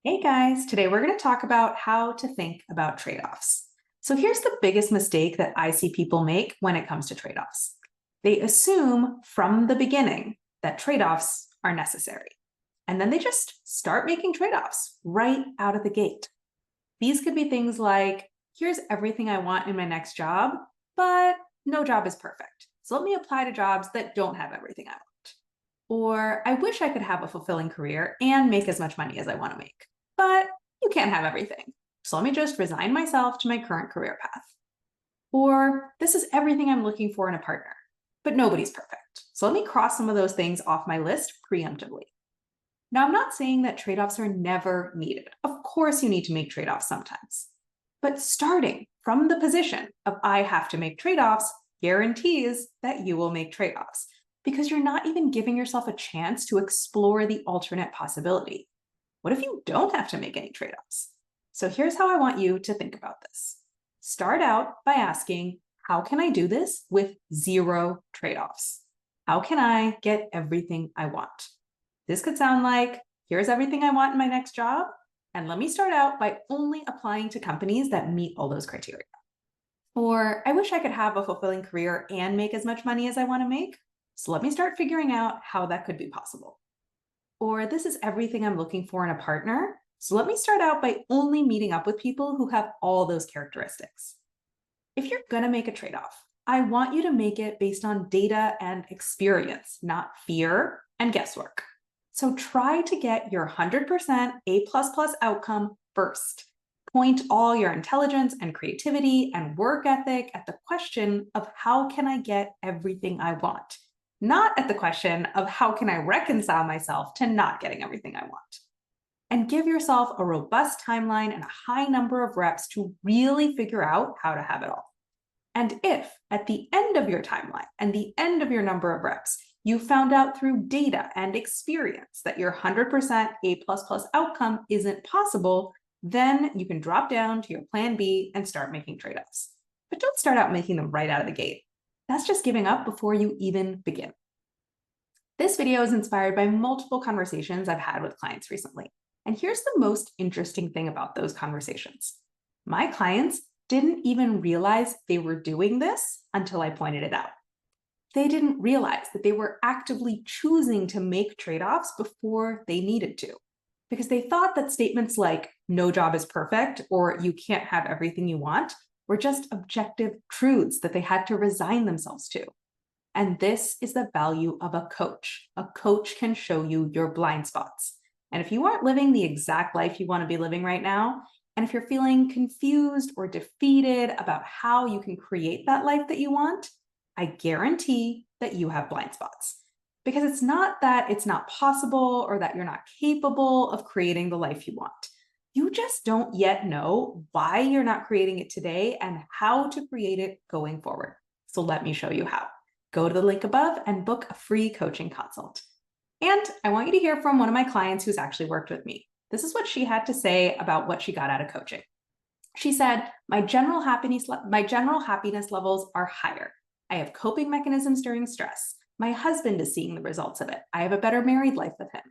Hey guys, today we're going to talk about how to think about trade-offs. So here's the biggest mistake that I see people make when it comes to trade-offs. They assume from the beginning that trade-offs are necessary, and then they just start making trade-offs right out of the gate. These could be things like, here's everything I want in my next job, but no job is perfect. So let me apply to jobs that don't have everything I want. Or I wish I could have a fulfilling career and make as much money as I want to make, but you can't have everything. So let me just resign myself to my current career path. Or this is everything I'm looking for in a partner, but nobody's perfect. So let me cross some of those things off my list preemptively. Now, I'm not saying that trade offs are never needed. Of course, you need to make trade offs sometimes. But starting from the position of I have to make trade offs guarantees that you will make trade offs because you're not even giving yourself a chance to explore the alternate possibility. What if you don't have to make any trade offs? So here's how I want you to think about this. Start out by asking, how can I do this with zero trade offs? How can I get everything I want? This could sound like, here's everything I want in my next job, and let me start out by only applying to companies that meet all those criteria. Or I wish I could have a fulfilling career and make as much money as I want to make. So let me start figuring out how that could be possible. Or this is everything I'm looking for in a partner. So let me start out by only meeting up with people who have all those characteristics. If you're going to make a trade off, I want you to make it based on data and experience, not fear and guesswork. So try to get your 100% A++ outcome first. Point all your intelligence and creativity and work ethic at the question of how can I get everything I want, not at the question of how can I reconcile myself to not getting everything I want. And give yourself a robust timeline and a high number of reps to really figure out how to have it all. And if at the end of your timeline and the end of your number of reps, you found out through data and experience that your 100% A++ outcome isn't possible, then you can drop down to your plan B and start making trade-offs. But don't start out making them right out of the gate. That's just giving up before you even begin. This video is inspired by multiple conversations I've had with clients recently. And here's the most interesting thing about those conversations. My clients didn't even realize they were doing this until I pointed it out. They didn't realize that they were actively choosing to make trade-offs before they needed to, because they thought that statements like no job is perfect or you can't have everything you want were just objective truths that they had to resign themselves to. And this is the value of a coach. A coach can show you your blind spots. And if you aren't living the exact life you want to be living right now, and if you're feeling confused or defeated about how you can create that life that you want, I guarantee that you have blind spots. Because it's not that it's not possible or that you're not capable of creating the life you want. You just don't yet know why you're not creating it today and how to create it going forward. So let me show you how. Go to the link above and book a free coaching consult. And I want you to hear from one of my clients who's actually worked with me. This is what she had to say about what she got out of coaching. She said, my general happiness levels are higher. I have coping mechanisms during stress. My husband is seeing the results of it. I have a better married life with him.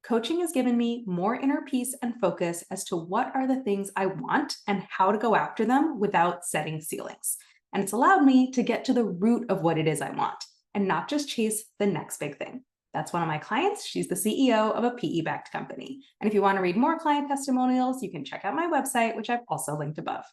Coaching has given me more inner peace and focus as to what are the things I want and how to go after them without setting ceilings. And it's allowed me to get to the root of what it is I want and not just chase the next big thing. That's one of my clients. She's the CEO of a PE-backed company. And if you want to read more client testimonials, you can check out my website, which I've also linked above.